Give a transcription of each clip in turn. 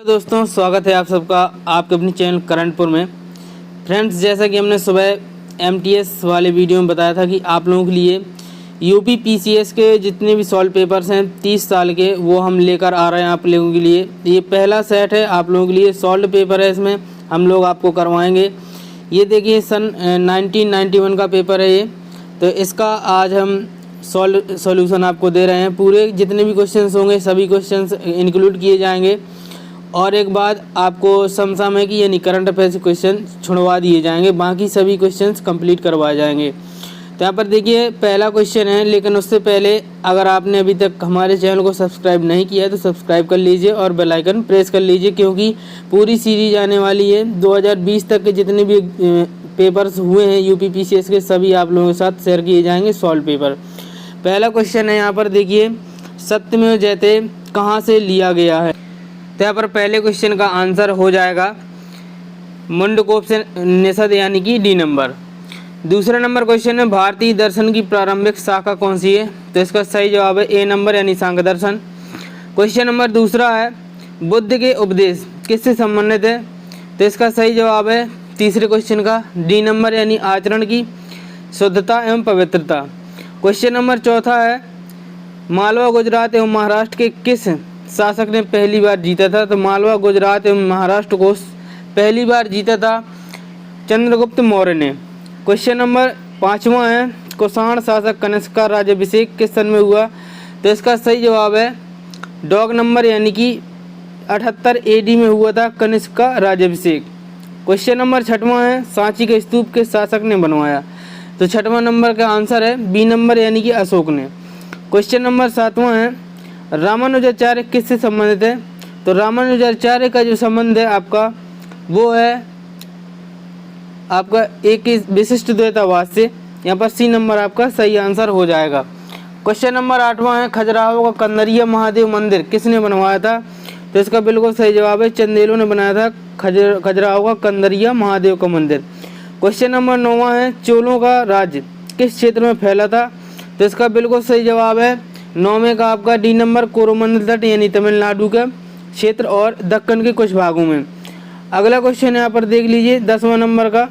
Hello दोस्तों, स्वागत है आप सबका आपके अपनी चैनल करंटपुर में। फ्रेंड्स, जैसा कि हमने सुबह एमटीएस वाले वीडियो में बताया था कि आप लोगों के लिए यूपी पीसीएस के जितने भी सॉल्व पेपर्स हैं 30 साल के, वो हम लेकर आ रहे हैं आप लोगों के लिए। ये पहला सेट है आप लोगों के लिए, सॉल्व पेपर है, इसमें हम लोग आपको करवाएंगे। ये देखिए सन 1991 का पेपर है ये, तो इसका आज हम सॉल्यूशन आपको दे रहे हैं। पूरे जितने भी क्वेश्चंस होंगे सभी क्वेश्चंस इंक्लूड किए जाएंगे और एक बाद आपको समसामयिक यानी करंट अफेयर्स क्वेश्चन छुड़वा दिए जाएंगे, बाकी सभी क्वेश्चंस कंप्लीट करवाए जाएंगे। तो यहाँ पर देखिए पहला क्वेश्चन है, लेकिन उससे पहले अगर आपने अभी तक हमारे चैनल को सब्सक्राइब नहीं किया है तो सब्सक्राइब कर लीजिए और बेल आइकन प्रेस कर लीजिए, क्योंकि पूरी सीरीज आने वाली है। 2020 तक के जितने भी पेपर्स हुए हैं यूपी पीसीएस के सभी आप लोगों के साथ शेयर किए जाएंगे सॉल्व पेपर। पहला क्वेश्चन है यहाँ पर देखिए, सत्यमेव जयते कहाँ से लिया गया है? तो यहाँ पर पहले क्वेश्चन का आंसर हो जाएगा मुंडकोपनिषद यानी कि डी नंबर। दूसरा नंबर क्वेश्चन है, भारतीय दर्शन की प्रारंभिक शाखा कौन सी है? तो इसका सही जवाब है ए नंबर यानी सांख्य दर्शन। क्वेश्चन नंबर दूसरा है, बुद्ध के उपदेश किससे संबंधित है? तो इसका सही जवाब है तीसरे क्वेश्चन का डी नंबर यानी आचरण की शुद्धता एवं पवित्रता। क्वेश्चन नंबर चौथा है, मालवा गुजरात एवं महाराष्ट्र के किस शासक ने पहली बार जीता था? तो मालवा गुजरात एवं महाराष्ट्र को पहली बार जीता था चंद्रगुप्त मौर्य ने। क्वेश्चन नंबर पाँचवा है, कुषाण शासक कनिष्क का राज्याभिषेक किस सन में हुआ? तो इसका सही जवाब है डॉग नंबर यानी कि 78 AD में हुआ था कनिष्क का राज्याभिषेक। क्वेश्चन नंबर छठवां है, सांची के स्तूप किस शासक ने बनवाया? तो छठवां नंबर का आंसर है बी नंबर यानी कि अशोक ने। क्वेश्चन नंबर सातवां है, रामानुजाचार्य किससे संबंधित है? तो रामानुजाचार्य का जो संबंध है आपका वो है आपका एक विशिष्ट द्वैतवाद से। यहाँ पर सी नंबर आपका सही आंसर हो जाएगा। क्वेश्चन नंबर आठवां है, खजुराहो का कंदरिया महादेव मंदिर किसने बनवाया था? तो इसका बिल्कुल सही जवाब है चंदेलों ने बनाया था खजुराहो का कंदरिया महादेव का मंदिर। क्वेश्चन नंबर नौवां है, चोलों का राज्य किस क्षेत्र में फैला था? तो इसका बिल्कुल सही जवाब है नौवें का आपका डी नंबर कोरोमंडल तट यानी तमिलनाडु का क्षेत्र और दक्कन के कुछ भागों में। अगला क्वेश्चन यहाँ पर देख लीजिए 10वां नंबर का,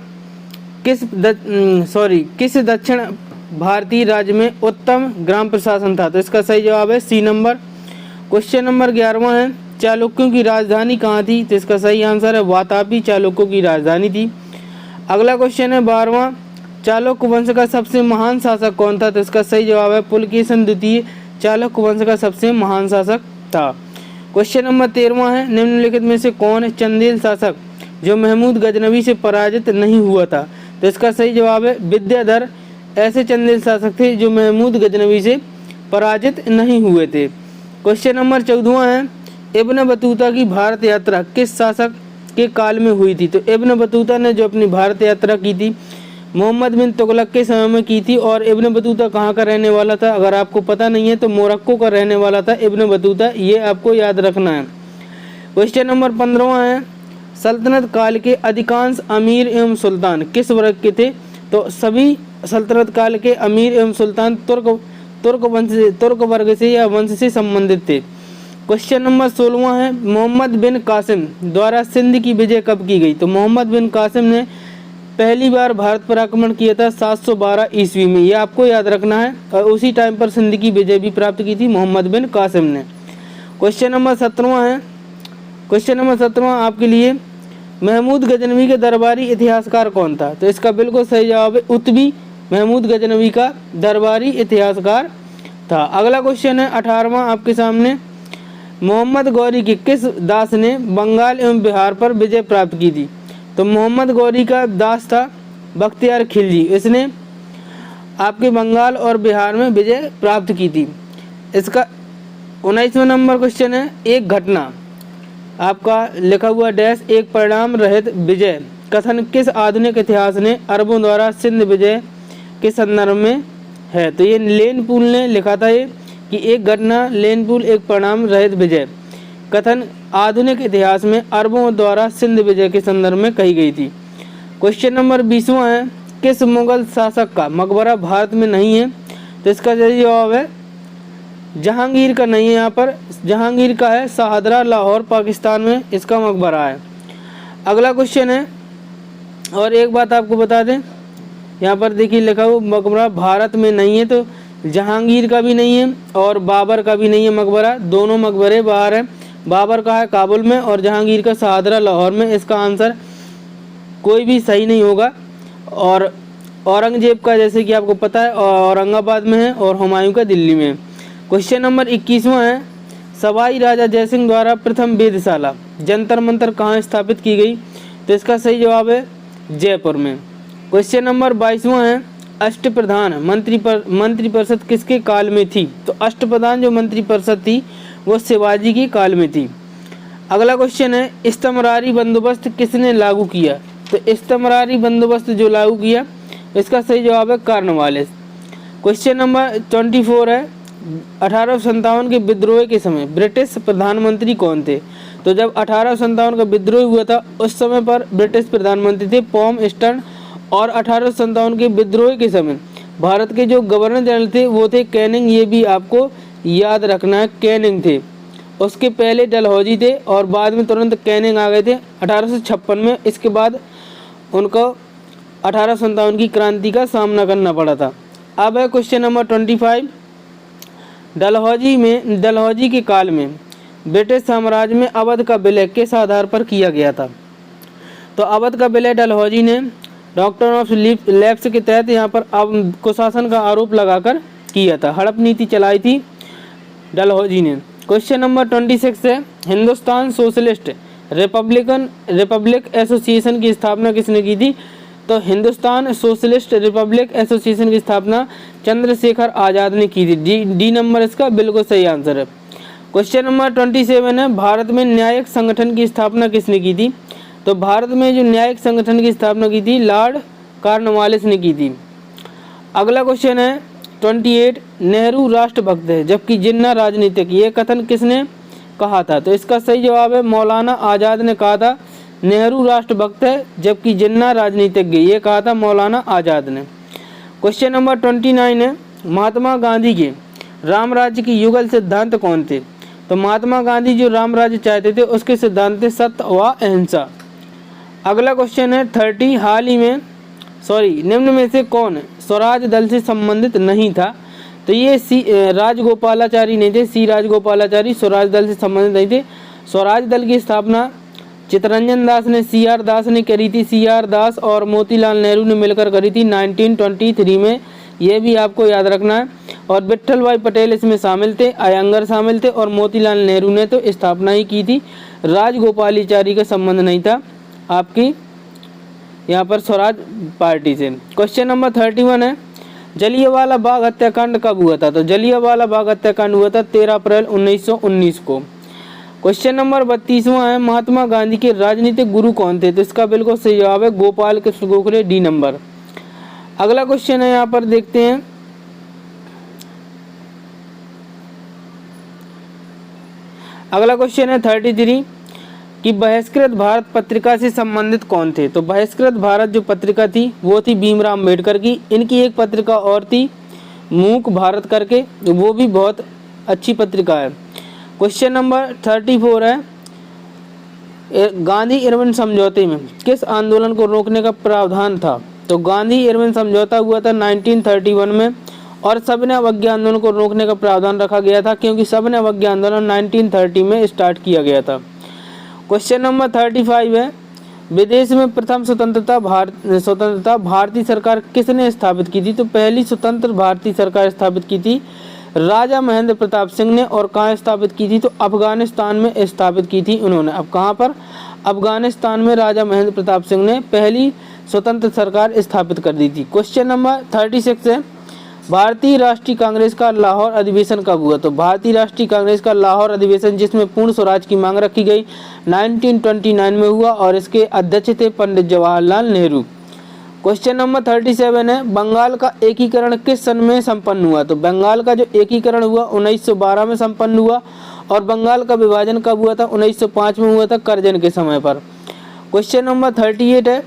किस दक्षिण भारतीय राज्य में उत्तम ग्राम प्रशासन था? तो इसका सही जवाब है सी नंबर। क्वेश्चन नंबर 11वां है, चालुक्यों की राजधानी कहाँ थी? तो इसका सही आंसर है वातापी चालुक्यों की राजधानी थी। अगला क्वेश्चन है 12वां, चालुक्य वंश का सबसे महान शासक कौन था? तो इसका सही जवाब है पुलकेशिन द्वितीय चालुक्य वंश का सबसे महान शासक था। क्वेश्चन नंबर 13वां है, निम्नलिखित में से कौन है चंदेल शासक जो महमूद गजनवी से पराजित नहीं हुआ था? तो इसका सही जवाब है विद्याधर ऐसे चंदेल शासक थे जो महमूद गजनवी से पराजित नहीं हुए थे। क्वेश्चन नंबर 14वां है, इब्न बतूता की भारत यात्रा किस शासक के काल में हुई थी? तो इब्न बतूता ने जो अपनी भारत यात्रा की थी मोहम्मद बिन तुगलक के समय में की थी। और इब्न बतूता कहाँ का रहने वाला था? अगर आपको पता नहीं है तो मोरक्को का रहने वाला था इब्न बतूता, ये आपको याद रखना है। क्वेश्चन नंबर 15वां है, सल्तनत काल के अधिकांश अमीर एवं सुल्तान किस वर्ग के थे? तो सभी सल्तनत काल के अमीर एवं सुल्तान तुर्क वर्ग से या वंश से संबंधित थे। क्वेश्चन नंबर 16वां है, मोहम्मद बिन कासिम द्वारा सिंध की विजय कब की गई? तो मोहम्मद बिन कासिम ने पहली बार भारत पर आक्रमण किया था 712 ईस्वी में, ये आपको याद रखना है। और उसी टाइम पर सिंध की विजय भी प्राप्त की थी मोहम्मद बिन कासिम ने। क्वेश्चन नंबर 17वां है, क्वेश्चन नंबर 17वां आपके लिए, महमूद गजनवी के दरबारी इतिहासकार कौन था? तो इसका बिल्कुल सही जवाब है उतबी महमूद गजनवी का दरबारी इतिहासकार था। अगला क्वेश्चन है 18वां आपके सामने, मोहम्मद गौरी के किस दास ने बंगाल एवं बिहार पर विजय प्राप्त की थी? तो मोहम्मद गौरी का दास था बख्तियार खिलजी, इसने आपके बंगाल और बिहार में विजय प्राप्त की थी। इसका 19वां नंबर क्वेश्चन है, एक घटना आपका लिखा हुआ डैश एक परिणाम रहित विजय कथन किस आधुनिक इतिहास ने अरबों द्वारा सिंध विजय के संदर्भ में है? तो ये लेनपूल ने लिखा था ये कि एक घटना लेनपूल एक परिणाम रहित विजय कथन आधुनिक इतिहास में अरबों द्वारा सिंध विजय के संदर्भ में कही गई थी। क्वेश्चन नंबर 20वां है, किस मुगल शासक का मकबरा भारत में नहीं है? तो इसका सही जवाब है जहांगीर का नहीं है यहाँ पर, जहांगीर का है शाहदरा, लाहौर पाकिस्तान में इसका मकबरा है। अगला क्वेश्चन है, और एक बात आपको बता दें, यहाँ पर देखिए लिखा हुआ मकबरा भारत में नहीं है, तो जहांगीर का भी नहीं है और बाबर का भी नहीं है मकबरा, दोनों मकबरे बाहर हैं। बाबर का है काबुल में और जहांगीर का शाहदरा लाहौर में। इसका आंसर कोई भी सही नहीं होगा। और औरंगजेब का जैसे कि आपको पता है औरंगाबाद में है और हुमायूं का दिल्ली में है। क्वेश्चन नंबर 21वां है, सवाई राजा जयसिंह द्वारा प्रथम वेधशाला जंतर मंतर कहाँ स्थापित की गई? तो इसका सही जवाब है जयपुर में। क्वेश्चन नंबर 22वां है, अष्टप्रधान मंत्रिपरिषद किसके काल में थी? तो अष्टप्रधान जो मंत्रिपरिषद थी वो शिवाजी के काल में थी। अगला क्वेश्चन है, इस्तमरारी बंदोबस्त किसने लागू किया? तो इस्तमरारी बंदोबस्त जो लागू किया इसका सही जवाब है कॉर्नवालिस। क्वेश्चन नंबर 24 है, 1857 के विद्रोह के समय ब्रिटिश प्रधानमंत्री कौन थे? तो जब 1857 का विद्रोह हुआ था उस समय पर ब्रिटिश प्रधानमंत्री थे पॉम स्टर्न, और 1857 के विद्रोह के समय भारत के जो गवर्नर जनरल थे वो थे कैनिंग। ये भी आपको याद रखना है, कैनिंग थे। उसके पहले डलहौजी थे और बाद में तुरंत कैनिंग आ गए थे 1856 में। इसके बाद उनको 1857 की क्रांति का सामना करना पड़ा था। अब है क्वेश्चन नंबर 25, डलहौजी के काल में ब्रिटिश साम्राज्य में अवध का विलय किस आधार पर किया गया था? तो अवध का विलय डलहौजी ने डॉक्टर ऑफ लैप्स के तहत यहाँ पर कुशासन का आरोप लगाकर किया था। हड़प नीति चलाई थी डलहौजी ने। क्वेश्चन नंबर 26 है, हिंदुस्तान सोशलिस्ट रिपब्लिक एसोसिएशन की स्थापना किसने की थी? तो हिंदुस्तान सोशलिस्ट रिपब्लिक एसोसिएशन की स्थापना चंद्रशेखर आज़ाद ने की थी। डी नंबर इसका बिल्कुल सही आंसर है। क्वेश्चन नंबर 27 है, भारत में न्यायिक संगठन की स्थापना किसने की थी? तो भारत में जो न्यायिक संगठन की स्थापना की थी लॉर्ड कॉर्नवालिस ने की थी। अगला क्वेश्चन है 28, नेहरू राष्ट्रभक्त है जबकि जिन्ना राजनीतिक, ये कथन किसने कहा था? तो इसका सही जवाब है मौलाना आज़ाद ने कहा था नेहरू राष्ट्रभक्त है जबकि जिन्ना राजनीतिज्ञ, ये कहा था मौलाना आज़ाद ने। क्वेश्चन नंबर 29 है, महात्मा गांधी के राम राज्य की युगल सिद्धांत कौन थे? तो महात्मा गांधी जो राम राज्य चाहते थे उसके सिद्धांत थे सत्य व अहिंसा। अगला क्वेश्चन है 30, हाल ही में निम्न में से कौन स्वराज दल से संबंधित नहीं था? तो ये राजगोपालाचारी नहीं थे, सी राजगोपालाचारी स्वराज दल से संबंधित नहीं थे। स्वराज दल की स्थापना चित्तरंजन दास ने, CR दास ने करी थी। CR दास और मोतीलाल नेहरू ने मिलकर करी थी 1923 में, ये भी आपको याद रखना है। और विट्ठल भाई पटेल इसमें शामिल थे, अयंगर शामिल थे और मोतीलाल नेहरू ने तो स्थापना ही की थी। राजगोपालाचारी का संबंध नहीं था आपकी यहाँ पर स्वराज पार्टी से। क्वेश्चन नंबर 31 है, जलियांवाला बाग हत्याकांड कब हुआ था? तो जलियांवाला बाग हत्याकांड हुआ था 13 अप्रैल 1919 को। क्वेश्चन नंबर 32वां है, महात्मा गांधी के राजनीतिक गुरु कौन थे? तो इसका बिल्कुल सही जवाब है गोपाल कृष्ण गोखले, डी नंबर। अगला क्वेश्चन है यहाँ पर देखते हैं, अगला क्वेश्चन है 33 कि बहिष्कृत भारत पत्रिका से संबंधित कौन थे? तो बहिष्कृत भारत जो पत्रिका थी वो थी भीमराव अम्बेडकर की। इनकी एक पत्रिका और थी मूक भारत करके, वो भी बहुत अच्छी पत्रिका है। क्वेश्चन नंबर 34 है, गांधी इरविन समझौते में किस आंदोलन को रोकने का प्रावधान था? तो गांधी इरविन समझौता हुआ था 1931 में और सविनय अवज्ञा आंदोलन को रोकने का प्रावधान रखा गया था क्योंकि सविनय अवज्ञा आंदोलन 1930 में स्टार्ट किया गया था। क्वेश्चन नंबर 35 है, विदेश में प्रथम स्वतंत्रता भारतीय सरकार किसने स्थापित की थी? तो पहली स्वतंत्र भारतीय सरकार स्थापित की थी राजा महेंद्र प्रताप सिंह ने। और कहाँ स्थापित की थी? तो अफगानिस्तान में स्थापित की थी उन्होंने। अब कहाँ पर? अफगानिस्तान में राजा महेंद्र प्रताप सिंह ने पहली स्वतंत्र सरकार स्थापित कर दी थी। क्वेश्चन नंबर 36 है, भारतीय राष्ट्रीय कांग्रेस का लाहौर अधिवेशन कब हुआ? तो भारतीय राष्ट्रीय कांग्रेस का लाहौर अधिवेशन जिसमें पूर्ण स्वराज की मांग रखी गई 1929 में हुआ और इसके अध्यक्ष थे पंडित जवाहरलाल नेहरू। क्वेश्चन नंबर 37 है, बंगाल का एकीकरण किस सन में संपन्न हुआ? तो बंगाल का जो एकीकरण हुआ 1912 में संपन्न हुआ और बंगाल का विभाजन कब हुआ था? 1905 में हुआ था, करजन के समय पर। क्वेश्चन नंबर 38 है,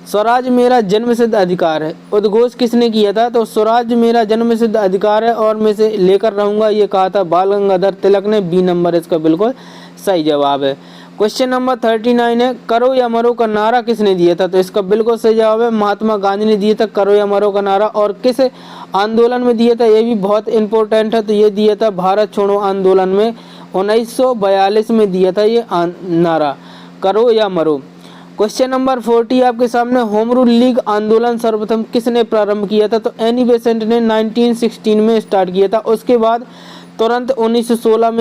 स्वराज मेरा जन्मसिद्ध अधिकार है उद्घोष किसने किया था? तो स्वराज मेरा जन्मसिद्ध अधिकार है और मैं इसे लेकर रहूंगा, ये कहा था बाल गंगाधर तिलक ने। बी नंबर इसका बिल्कुल सही जवाब है। क्वेश्चन नंबर 39 है, करो या मरो का नारा किसने दिया था? तो इसका बिल्कुल सही जवाब है महात्मा गांधी ने दिया था करो या मरो का नारा। और किस आंदोलन में दिया था? ये भी बहुत इंपॉर्टेंट है। तो ये दिया था भारत छोड़ो आंदोलन में 1942 में दिया था ये नारा, करो या मरो। क्वेश्चन नंबर 40 आपके सामने, होम रूल लीग आंदोलन सर्वप्रथम किसने प्रारंभ किया था? तो एनी बेसेंट ने 1916 में स्टार्ट किया था। उसके बाद तुरंत 1916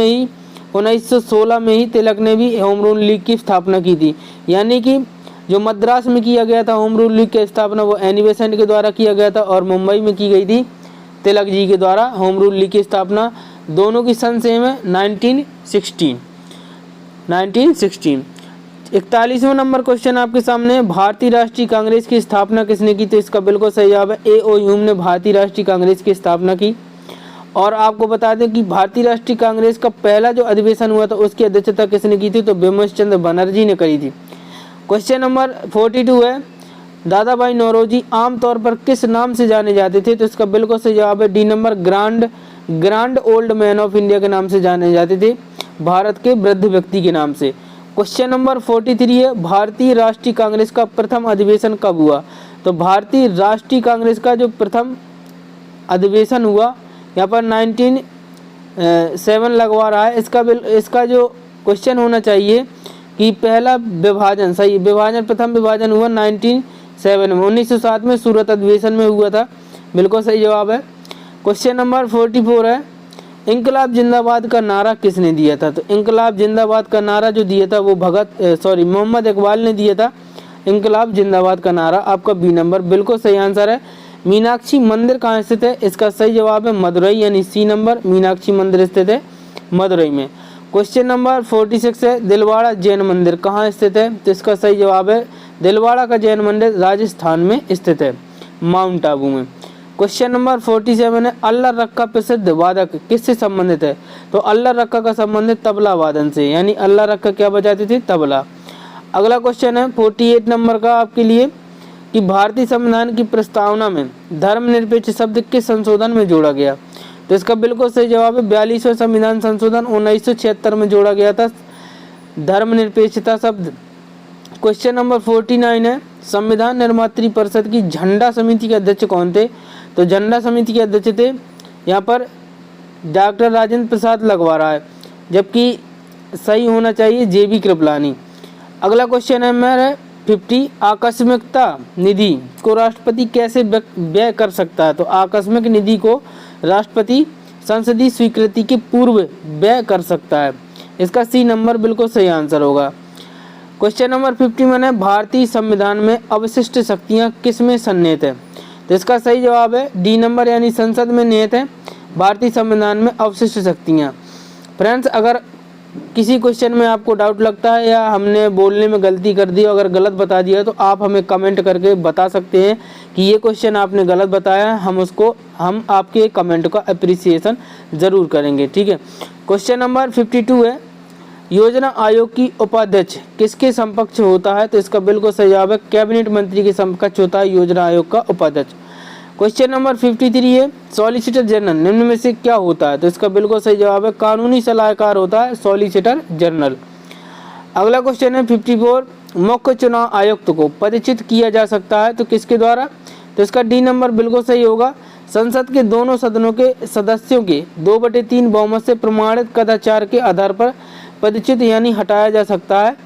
में ही तिलक ने भी होम रूल लीग की स्थापना की थी। यानी कि जो मद्रास में किया गया था होम रूल लीग की स्थापना वो एनी बेसेंट के द्वारा किया गया था और मुंबई में की गई थी तिलक जी के द्वारा होम रूल लीग की स्थापना। दोनों की सन सेम है 1916। 41वां नंबर क्वेश्चन आपके सामने, भारतीय राष्ट्रीय कांग्रेस की स्थापना किसने की? तो इसका बिल्कुल सही जवाब है ए.ओ. ह्यूम ने भारतीय राष्ट्रीय कांग्रेस की स्थापना की। और आपको बता दें कि भारतीय राष्ट्रीय कांग्रेस का पहला जो अधिवेशन हुआ था उसकी अध्यक्षता किसने की थी? तो बिमल चंद्र बनर्जी ने करी थी। क्वेश्चन नंबर 42 है, दादा भाई नौरोजी आमतौर पर किस नाम से जाने जाते थे? तो इसका बिल्कुल सही जवाब है D number, grand old man of India के नाम से जाने जाते थे, भारत के वृद्ध व्यक्ति के नाम से। क्वेश्चन नंबर 43 है, भारतीय राष्ट्रीय कांग्रेस का प्रथम अधिवेशन कब हुआ? तो भारतीय राष्ट्रीय कांग्रेस का जो प्रथम अधिवेशन हुआ यहाँ पर 1907 लगवा रहा है। इसका जो क्वेश्चन होना चाहिए कि पहला विभाजन, सही विभाजन, प्रथम विभाजन हुआ 1907 में, 1907 में सूरत अधिवेशन में हुआ था, बिल्कुल सही जवाब है। क्वेश्चन नंबर 44 है, इंकलाब जिंदाबाद का नारा किसने दिया था? तो इंकलाब जिंदाबाद का नारा जो दिया था वो मोहम्मद इकबाल ने दिया था इंकलाब जिंदाबाद का नारा। आपका बी नंबर बिल्कुल सही आंसर है। मीनाक्षी मंदिर कहाँ स्थित है? इसका सही जवाब है मदुरई, यानी सी नंबर, मीनाक्षी मंदिर स्थित है मदुरई में। क्वेश्चन नंबर 46 है, दिलवाड़ा जैन मंदिर कहाँ स्थित है? तो इसका सही जवाब है दिलवाड़ा का जैन मंदिर राजस्थान में स्थित है, माउंट आबू में। क्वेश्चन नंबर 47 है, अल्लाह रक्का प्रसिद्ध वादक किससे संबंधित है? तो अल्लाह रक्का का संबंध तबला वादन से, यानी अल्लाह रक्का क्या बजाते थे? तबला। अगला क्वेश्चन है 48 नंबर का आपके लिए कि भारतीय संविधान की प्रस्तावना में धर्मनिरपेक्ष शब्द किस संशोधन में जोड़ा गया? तो इसका बिल्कुल सही जवाब है 42वां संविधान संशोधन 1976 में जोड़ा गया था धर्मनिरपेक्षता शब्द। क्वेश्चन नंबर 49 है, संविधान निर्मात्री परिषद की झंडा समिति के अध्यक्ष कौन थे? तो झंडा समिति के अध्यक्ष थे यहाँ पर डॉक्टर राजेंद्र प्रसाद लगवा रहा है, जबकि सही होना चाहिए जे.बी. कृपलानी। अगला क्वेश्चन है मेरा 50, आकस्मिकता निधि को राष्ट्रपति कैसे व्यय कर सकता है? तो आकस्मिक निधि को राष्ट्रपति संसदीय स्वीकृति के पूर्व व्यय कर सकता है, इसका सी नंबर बिल्कुल सही आंसर होगा। क्वेश्चन नंबर 51 है, भारतीय संविधान में अवशिष्ट शक्तियां किसमें सन्निहित है? तो इसका सही जवाब है डी नंबर, यानी संसद में निहित है भारतीय संविधान में अवशिष्ट शक्तियां। फ्रेंड्स, अगर किसी क्वेश्चन में आपको डाउट लगता है या हमने बोलने में गलती कर दी, अगर गलत बता दिया तो आप हमें कमेंट करके बता सकते हैं कि ये क्वेश्चन आपने गलत बताया है, हम आपके कमेंट का अप्रिसिएशन ज़रूर करेंगे, ठीक है। क्वेश्चन नंबर 52 है, योजना आयोग की उपाध्यक्ष किसके समकक्ष होता है? तो इसका बिल्कुल सही जवाब है कैबिनेट मंत्री के समकक्ष होता है योजना आयोग का उपाध्यक्ष। क्वेश्चन नंबर 53 है, सॉलिसिटर जनरल निम्न में से क्या होता है? तो इसका बिल्कुल सही जवाब है कानूनी सलाहकार होता है सॉलिसिटर जनरल। अगला क्वेश्चन है 54, मुख्य चुनाव आयुक्त को पदच्युत किया जा सकता है तो किसके द्वारा? तो इसका डी नंबर बिल्कुल सही होगा, संसद के दोनों सदनों के सदस्यों के 2/3 बहुमत से प्रमाणित कदाचार के आधार पर पदच्युत यानी हटाया जा सकता है।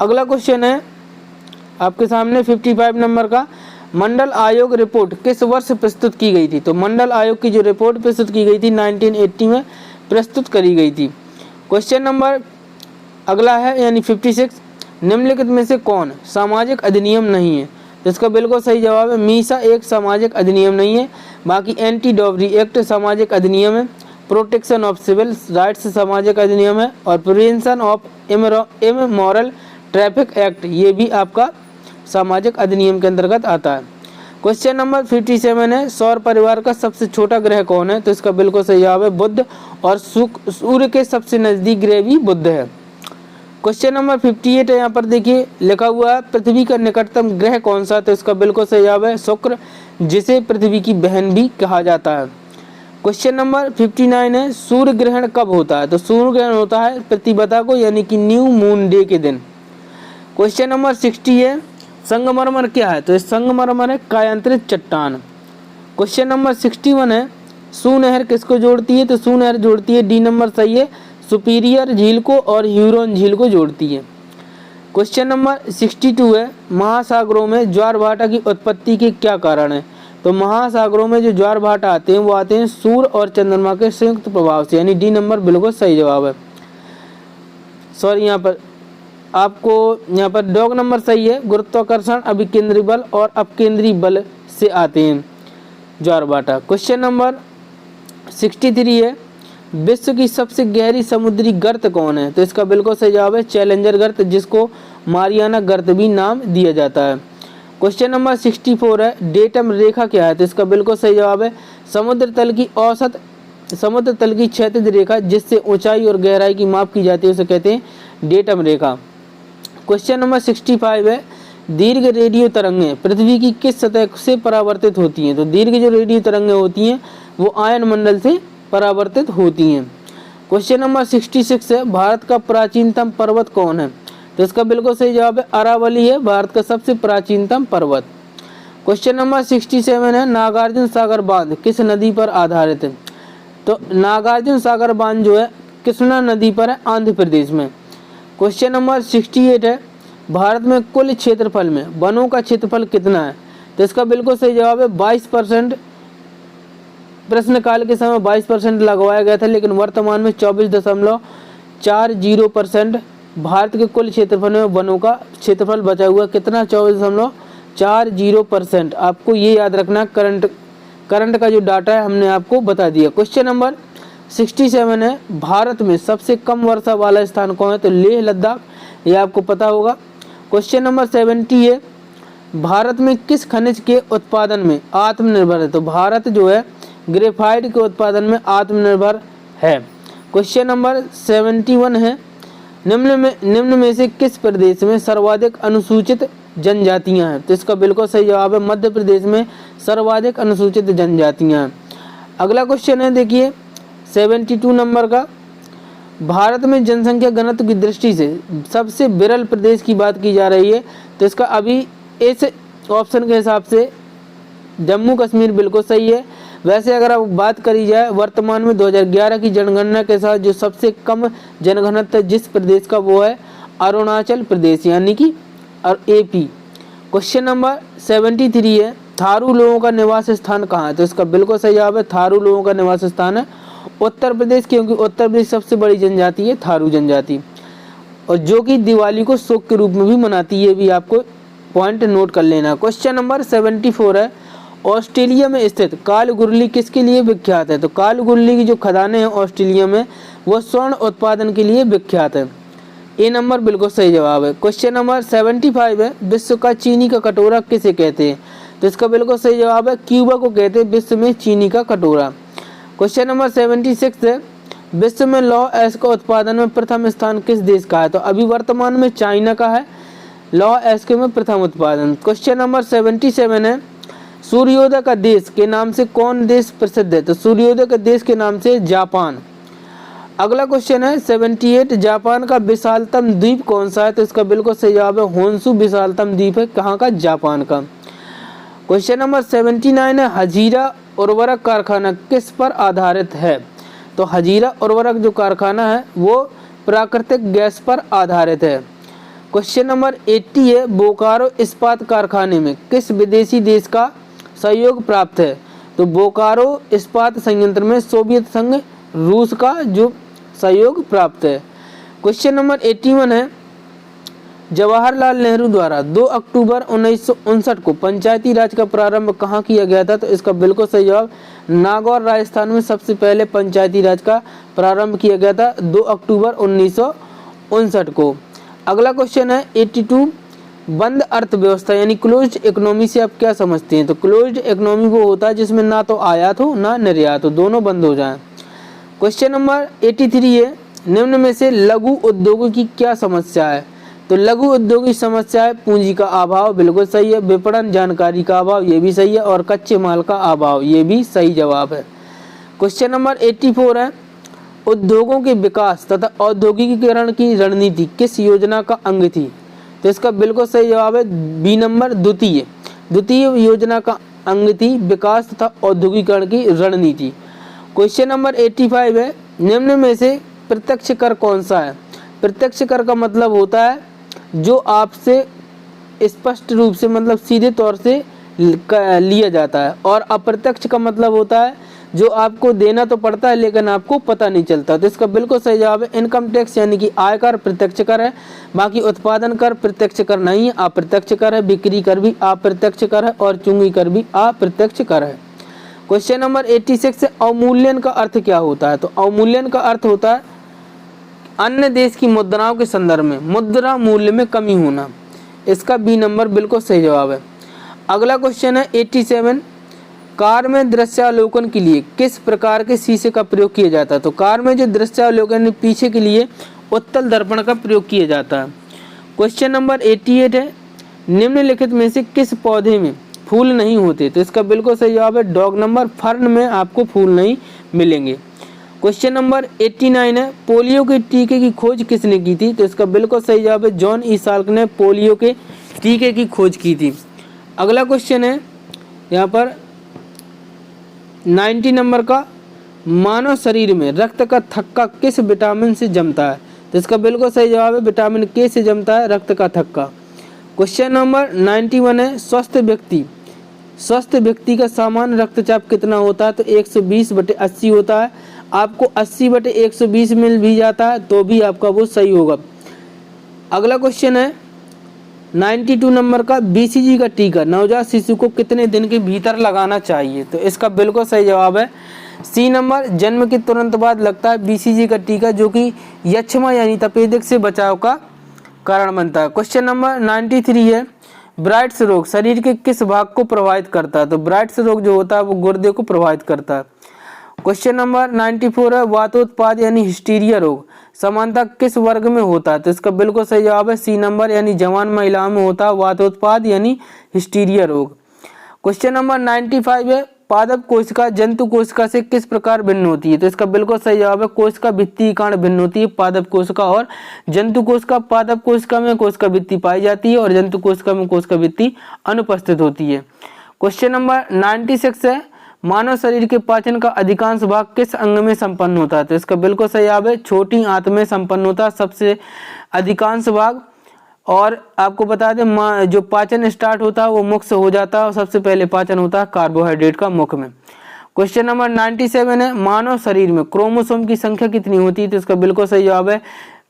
अगला क्वेश्चन है आपके सामने 55 नंबर का, मंडल आयोग रिपोर्ट किस वर्ष प्रस्तुत की गई थी? तो मंडल आयोग की जो रिपोर्ट प्रस्तुत की गई थी 1980 में प्रस्तुत करी गई थी। क्वेश्चन नंबर अगला है यानी 56, निम्नलिखित में से कौन सामाजिक अधिनियम नहीं है? तो इसका बिल्कुल सही जवाब है मीसा एक सामाजिक अधिनियम नहीं है, बाकी एंटी डॉवरी एक्ट सामाजिक अधिनियम है, प्रोटेक्शन ऑफ सिविल राइट्स सामाजिक अधिनियम है और prevention of immoral traffic act ये भी आपका सामाजिक अधिनियम के अंतर्गत आता है। क्वेश्चन नंबर 57 है, सौर परिवार का सबसे छोटा ग्रह कौन है? तो इसका बिल्कुल सही जवाब है बुध, और सूर्य के सबसे नजदीक ग्रह भी बुध है। क्वेश्चन नंबर 58 है, यहाँ पर देखिए लिखा हुआ है पृथ्वी का निकटतम ग्रह कौन सा, तो इसका बिल्कुल सही जवाब है शुक्र, जिसे पृथ्वी की बहन भी कहा जाता है। क्वेश्चन नंबर 59 है सूर्य ग्रहण कब होता है, तो सूर्य ग्रहण होता है प्रतिपदा को यानी कि न्यू मून डे के दिन। क्वेश्चन नंबर 60 है संगमरमर क्या है, तो संगमरमर है कायांतरित चट्टान। क्वेश्चन नंबर 61 है सू नहर किसको जोड़ती है, तो सू नहर जोड़ती है, डी नंबर सही है, सुपीरियर झील को और ह्यूरॉन झील को जोड़ती है। क्वेश्चन नंबर 62 है महासागरों में ज्वार भाटा की उत्पत्ति के क्या कारण है, तो महासागरों में जो ज्वार भाटा आते हैं वो आते हैं सूर्य और चंद्रमा के संयुक्त प्रभाव से, यानी डी नंबर बिल्कुल सही जवाब है। सॉरी, यहाँ पर आपको यहाँ पर डॉग नंबर सही है, गुरुत्वाकर्षण अभिकेंद्री बल और अपकेंद्री बल से आते हैं ज्वार भाटा। क्वेश्चन नंबर 63 है विश्व की सबसे गहरी समुद्री गर्त कौन है, तो इसका बिल्कुल सही जवाब है चैलेंजर गर्त, जिसको मारियाना गर्त भी नाम दिया जाता है। क्वेश्चन नंबर 64 है डेटम रेखा क्या है, तो इसका बिल्कुल सही जवाब है समुद्र तल की क्षैतिज रेखा जिससे ऊंचाई और गहराई की माप की जाती है उसे कहते हैं डेटम रेखा। क्वेश्चन नंबर 65 है दीर्घ रेडियो तरंगें पृथ्वी की किस सतह से परावर्तित होती हैं, तो दीर्घ जो रेडियो तरंगें होती हैं वो आयन मंडल से परावर्तित होती हैं। क्वेश्चन नंबर 66 है भारत का प्राचीनतम पर्वत कौन है, तो इसका बिल्कुल सही जवाब है अरावली है भारत का सबसे प्राचीनतम पर्वत। क्वेश्चन नंबर 67 है नागार्जुन सागर बांध किस नदी पर आधारित है, तो नागार्जुन सागर बांध जो है कृष्णा नदी पर है आंध्र प्रदेश में। क्वेश्चन नंबर 68 है भारत में कुल क्षेत्रफल में वनों का क्षेत्रफल कितना है, तो इसका बिल्कुल सही जवाब है 22%। प्रश्नकाल के समय 22% लगवाया गया था, लेकिन वर्तमान में 24.40% भारत के कुल क्षेत्रफल में वनों का क्षेत्रफल बचा हुआ कितना, 24.40%। आपको ये याद रखना, करंट का जो डाटा है हमने आपको बता दिया। क्वेश्चन नंबर 67 है भारत में सबसे कम वर्षा वाला स्थान कौन है, तो लेह लद्दाख, ये आपको पता होगा। क्वेश्चन नंबर 70 है भारत में किस खनिज के उत्पादन में आत्मनिर्भर है, तो भारत जो है ग्रेफाइट के उत्पादन में आत्मनिर्भर है। क्वेश्चन नंबर 71 है निम्न में से किस प्रदेश में सर्वाधिक अनुसूचित जनजातियां हैं, तो इसका बिल्कुल सही जवाब है मध्य प्रदेश में सर्वाधिक अनुसूचित जनजातियां हैं। अगला क्वेश्चन है देखिए 72 नंबर का भारत में जनसंख्या घनत्व की दृष्टि से सबसे विरल प्रदेश की बात की जा रही है, तो इसका अभी इस ऑप्शन के हिसाब से जम्मू कश्मीर बिल्कुल सही है। वैसे अगर अब बात करी जाए वर्तमान में 2011 की जनगणना के साथ जो सबसे कम जनघनत्व जिस प्रदेश का वो है अरुणाचल प्रदेश यानी कि AP। क्वेश्चन नंबर 73 है थारू लोगों का निवास स्थान कहाँ है, तो इसका बिल्कुल सही जवाब है थारू लोगों का निवास स्थान है उत्तर प्रदेश, क्योंकि उत्तर प्रदेश सबसे बड़ी जनजाति है थारू जनजाति, और जो कि दिवाली को शोक के रूप में भी मनाती है, ये भी आपको पॉइंट नोट कर लेना। क्वेश्चन नंबर 74 है ऑस्ट्रेलिया में स्थित कालगुरली किसके लिए विख्यात है, तो कालगुरली की जो खदानें हैं ऑस्ट्रेलिया में वो स्वर्ण उत्पादन के लिए विख्यात है, ए नंबर बिल्कुल सही जवाब है। क्वेश्चन नंबर 75 है विश्व का चीनी का कटोरा किसे कहते हैं, तो इसका बिल्कुल सही जवाब है क्यूबा को कहते हैं विश्व में चीनी का कटोरा। क्वेश्चन नंबर 76 है विश्व में लौह अयस्क का उत्पादन में प्रथम स्थान किस देश का है, तो अभी वर्तमान में चाइना का है लौह अयस्क में प्रथम उत्पादन। क्वेश्चन नंबर 77 है सूर्योदय का देश के नाम से कौन देश प्रसिद्ध है, तो सूर्योदय के देश के नाम से जापान। अगला क्वेश्चन है 78 जापान का विशालतम द्वीप कौन सा है, तो इसका बिल्कुल सही जवाब है होन्शु विशालतम द्वीप है, कहाँ का, जापान का। क्वेश्चन नंबर 79 है हजीरा उर्वरक कारखाना किस पर आधारित है, तो हजीरा उर्वरक जो कारखाना है वो प्राकृतिक गैस पर आधारित है। क्वेश्चन नंबर 80 है बोकारो इस्पात कारखाने में किस विदेशी देश का सहयोग प्राप्त है, तो बोकारो इस्पात संयंत्र में सोवियत संघ रूस का जो सहयोग प्राप्त है। क्वेश्चन नंबर 81 है जवाहरलाल नेहरू द्वारा 2 अक्टूबर 1959 को पंचायती राज का प्रारंभ कहाँ किया गया था, तो इसका बिल्कुल सही जवाब नागौर राजस्थान में सबसे पहले पंचायती राज का प्रारंभ किया गया था 2 अक्टूबर 1959 को। अगला क्वेश्चन है 82 बंद अर्थव्यवस्था यानी क्लोज्ड इकोनॉमी से आप क्या समझते हैं, तो क्लोज्ड इकोनॉमी वो होता है जिसमें ना तो आयात हो ना निर्यात हो, दोनों बंद हो जाएं। क्वेश्चन नंबर 83 है निम्न में से लघु उद्योगों की क्या समस्या है? तो लघु उद्योग की समस्या है पूंजी का अभाव, बिल्कुल सही है। विपणन जानकारी का अभाव, ये भी सही है। और कच्चे माल का अभाव, ये भी सही जवाब है। क्वेश्चन नंबर 84 है, उद्योगों के विकास तथा औद्योगिकीकरण की रणनीति किस योजना का अंग थी? तो इसका बिल्कुल सही जवाब है बी नंबर, द्वितीय योजना का अंग थी विकास तथा औद्योगिकीकरण की रणनीति। क्वेश्चन नंबर 85 है, निम्न में से प्रत्यक्ष कर कौन सा है? प्रत्यक्ष कर का मतलब होता है जो आपसे स्पष्ट रूप से मतलब सीधे तौर से लिया जाता है, और अप्रत्यक्ष का मतलब होता है जो आपको देना तो पड़ता है लेकिन आपको पता नहीं चलता। तो इसका बिल्कुल सही जवाब है इनकम टैक्स यानी कि आयकर प्रत्यक्ष कर है। बाकी उत्पादन कर प्रत्यक्ष कर नहीं है, अप्रत्यक्ष कर है। बिक्री कर भी अप्रत्यक्ष कर है और चुंगी कर भी अप्रत्यक्ष कर है। क्वेश्चन नंबर 86 है, अवमूल्यन का अर्थ क्या होता है? तो अवमूल्यन का अर्थ होता है अन्य देश की मुद्राओं के संदर्भ में मुद्रा मूल्य में कमी होना। इसका बी नंबर बिल्कुल सही जवाब है। अगला क्वेश्चन है 87, कार में दृश्यावलोकन के लिए किस प्रकार के शीशे का प्रयोग किया जाता है? तो कार में जो दृश्यावलोकन पीछे के लिए उत्तल दर्पण का प्रयोग किया जाता है। क्वेश्चन नंबर 88 है, निम्नलिखित में से किस पौधे में फूल नहीं होते? तो इसका बिल्कुल सही जवाब है डॉग नंबर, फर्न में आपको फूल नहीं मिलेंगे। क्वेश्चन नंबर 89 है, पोलियो के टीके की खोज किसने की थी? तो इसका बिल्कुल सही जवाब है जॉन ई साल्क ने पोलियो के टीके की खोज की थी। अगला क्वेश्चन है यहाँ पर 90 नंबर का, मानव शरीर में रक्त का थक्का किस विटामिन से जमता है? तो इसका बिल्कुल सही जवाब है विटामिन के से जमता है रक्त का थक्का। क्वेश्चन नंबर 91 है, स्वस्थ व्यक्ति का सामान्य रक्तचाप कितना होता है? तो 120/80 होता है। आपको 80/120 मिल भी जाता है तो भी आपका वो सही होगा। अगला क्वेश्चन है 92 नंबर का, बीसीजी का टीका नवजात शिशु को कितने दिन के भीतर लगाना चाहिए? तो इसका बिल्कुल सही जवाब है सी नंबर, जन्म के तुरंत बाद लगता है बीसीजी का टीका, जो कि यक्ष्मा यानी तपेदिक से बचाव का कारण बनता है। क्वेश्चन नंबर 93 है, ब्राइट्स रोग शरीर के किस भाग को प्रभावित करता है? तो ब्राइट्स रोग जो होता है वो गुर्दे को प्रभावित करता है। क्वेश्चन नंबर 94 है, वातोत्पाद यानी हिस्टीरिया रोग समानता किस वर्ग में होता है? तो इसका बिल्कुल सही जवाब है सी नंबर, यानी जवान महिलाओं में होता है वातोत्पाद यानी हिस्टीरिया रोग। क्वेश्चन नंबर 95 है, पादप कोशिका जंतु कोशिका से किस प्रकार भिन्न होती है? तो इसका बिल्कुल सही जवाब है कोशिका भित्ति कण भिन्न होती है पादप कोशिका और जंतु कोशिका। पादप कोशिका में कोशिका भित्ति पाई जाती है और जंतु कोशिका में कोशिका भित्ति अनुपस्थित होती है। क्वेश्चन नंबर 96 है, मानव शरीर के पाचन का अधिकांश भाग किस अंग में संपन्न होता है? तो इसका बिल्कुल सही जवाब है छोटी आंत में संपन्न होता है सबसे अधिकांश भाग। और आपको बता दें जो पाचन स्टार्ट होता है वो मुख से हो जाता है और सबसे पहले पाचन होता है कार्बोहाइड्रेट का मुख में। क्वेश्चन नंबर 97 है, मानव शरीर में क्रोमोसोम की संख्या कितनी होती है? तो इसका बिल्कुल सही जवाब है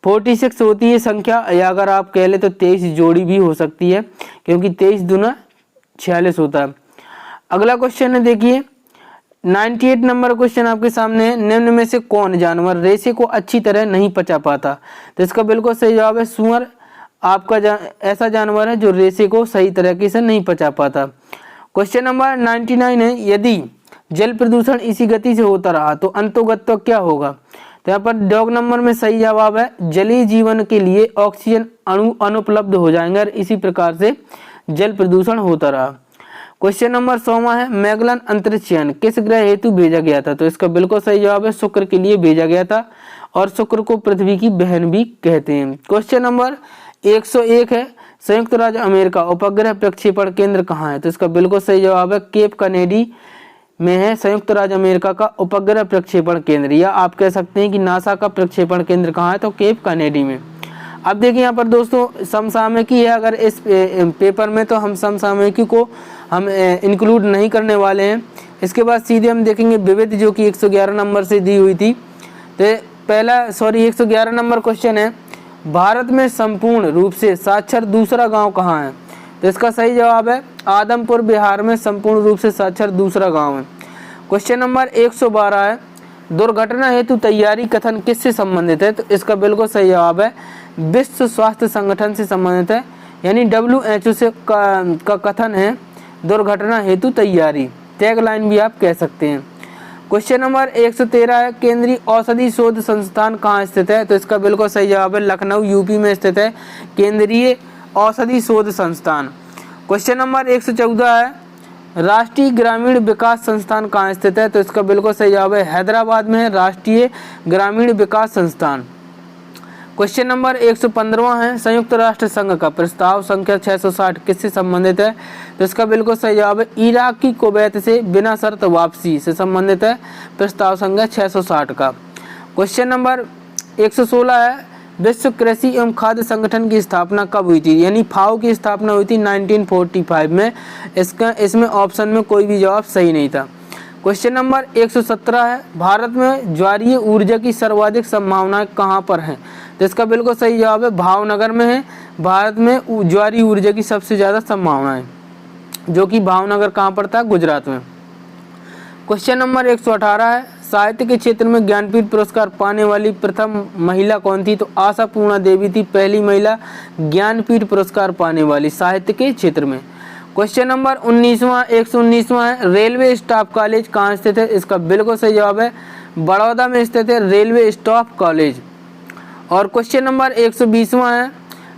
46 होती है संख्या, या अगर आप कह ले तो 23 जोड़ी भी हो सकती है क्योंकि 23 दूना 46 होता है। अगला क्वेश्चन है देखिए 98 नंबर क्वेश्चन आपके सामने है, निम्न में से कौन जानवर रेशे को अच्छी तरह नहीं पचा पाता? तो इसका बिल्कुल सही जवाब है सूअर आपका ऐसा जानवर है जो रेशे को सही तरीके से नहीं पचा पाता। क्वेश्चन नंबर 99 है, यदि जल प्रदूषण इसी गति से होता रहा तो अंतोगत्वा क्या होगा? तो यहाँ पर डॉग नंबर में सही जवाब है जलीय जीवन के लिए ऑक्सीजन अणु अनुपलब्ध हो जाएंगे और इसी प्रकार से जल प्रदूषण होता रहा। क्वेश्चन नंबर 100 है, मैगलन अंतरिक्ष यान किस ग्रह हेतु भेजा गया था? तो इसका बिल्कुल सही जवाब है शुक्र के लिए भेजा गया था और शुक्र को पृथ्वी की बहन भी कहते हैं। क्वेश्चन नंबर 101 है, संयुक्त राज्य अमेरिका उपग्रह प्रक्षेपण केंद्र कहाँ है? तो इसका बिल्कुल सही जवाब है केप कनेडी में है संयुक्त राज्य अमेरिका का उपग्रह प्रक्षेपण केंद्र, या आप कह सकते हैं कि नासा का प्रक्षेपण केंद्र कहाँ है? तो केप कनेडी में। अब देखिए यहाँ पर दोस्तों समसामयिकी है, अगर इस पेपर में तो हम समसामयिकी को हम इंक्लूड नहीं करने वाले हैं। इसके बाद सीधे हम देखेंगे विविध जो कि 111 नंबर से दी हुई थी। तो 111 नंबर क्वेश्चन है, भारत में संपूर्ण रूप से साक्षर दूसरा गांव कहाँ है? तो इसका सही जवाब है आदमपुर बिहार में संपूर्ण रूप से साक्षर दूसरा गांव है। क्वेश्चन नंबर 112 है, दुर्घटना हेतु तैयारी कथन किससे संबंधित है? तो इसका बिल्कुल सही जवाब है विश्व स्वास्थ्य संगठन से संबंधित है, यानी WHO से का कथन है दुर्घटना हेतु तैयारी, टैगलाइन भी आप कह सकते हैं। क्वेश्चन नंबर 113 है, केंद्रीय औषधि शोध संस्थान कहाँ स्थित है? तो इसका बिल्कुल सही जवाब है लखनऊ यूपी में स्थित है केंद्रीय औषधि शोध संस्थान। क्वेश्चन नंबर 114 है, राष्ट्रीय ग्रामीण विकास संस्थान कहाँ स्थित है? तो इसका बिल्कुल सही जवाब है हैदराबाद में है राष्ट्रीय ग्रामीण विकास संस्थान। क्वेश्चन नंबर 115 है, संयुक्त राष्ट्र संघ का प्रस्ताव संख्या 660 किससे संबंधित है? तो इसका बिल्कुल सही जवाब है इराक की कुवैत से बिना शर्त वापसी से संबंधित है प्रस्ताव संख्या 660 का। क्वेश्चन नंबर 116 है, विश्व कृषि एवं खाद्य संगठन की स्थापना कब हुई थी? यानी फाओ की स्थापना हुई थी 1945 में। इसमें ऑप्शन में कोई भी जवाब सही नहीं था। क्वेश्चन नंबर 117 है, भारत में ज्वारीय ऊर्जा की सर्वाधिक संभावनाएं कहां पर हैं? तो इसका बिल्कुल सही जवाब है भावनगर में है। भारत में ज्वारीय ऊर्जा की सबसे ज़्यादा संभावना है, जो कि भावनगर कहाँ पड़ता है? गुजरात में। क्वेश्चन नंबर 118 है, साहित्य के क्षेत्र में ज्ञानपीठ पुरस्कार पाने वाली प्रथम महिला कौन थी? तो आशापूर्णा देवी थी पहली महिला ज्ञानपीठ पुरस्कार पाने वाली साहित्य के क्षेत्र में। क्वेश्चन नंबर 119वां है, रेलवे स्टाफ कॉलेज कहाँ स्थित है? इसका बिल्कुल सही जवाब है बड़ौदा में स्थित है रेलवे स्टाफ कॉलेज। और क्वेश्चन नंबर 120वां है,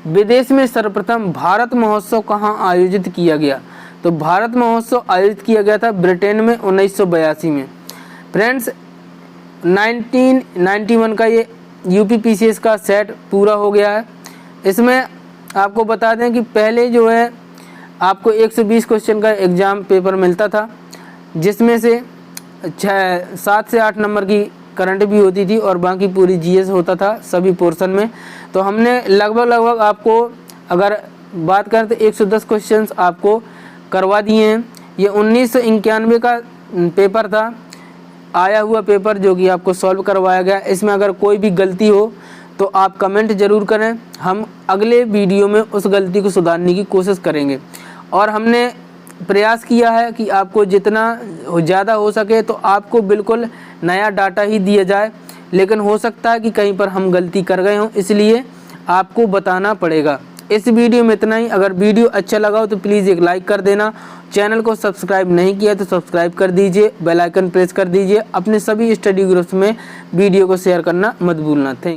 विदेश में सर्वप्रथम भारत महोत्सव कहाँ आयोजित किया गया? तो भारत महोत्सव आयोजित किया गया था ब्रिटेन में 1982 में। फ्रेंड्स 1991 का ये यूपीपीसीएस का सेट पूरा हो गया है। इसमें आपको बता दें कि पहले जो है आपको 120 क्वेश्चन का एग्ज़ाम पेपर मिलता था, जिसमें से 7 से 8 नंबर की करंट भी होती थी और बाकी पूरी जीएस होता था सभी पोर्शन में। तो हमने लगभग आपको अगर बात करें तो 110 क्वेश्चंस आपको करवा दिए हैं। ये 1991 का पेपर था, आया हुआ पेपर, जो कि आपको सॉल्व करवाया गया। इसमें अगर कोई भी गलती हो तो आप कमेंट ज़रूर करें, हम अगले वीडियो में उस गलती को सुधारने की कोशिश करेंगे। और हमने प्रयास किया है कि आपको जितना ज़्यादा हो सके तो आपको बिल्कुल नया डाटा ही दिया जाए, लेकिन हो सकता है कि कहीं पर हम गलती कर गए हों, इसलिए आपको बताना पड़ेगा। इस वीडियो में इतना ही। अगर वीडियो अच्छा लगा हो तो प्लीज़ एक लाइक कर देना। चैनल को सब्सक्राइब नहीं किया तो सब्सक्राइब कर दीजिए, बेल आइकन प्रेस कर दीजिए। अपने सभी स्टडी ग्रुप्स में वीडियो को शेयर करना मत भूलना। थैंक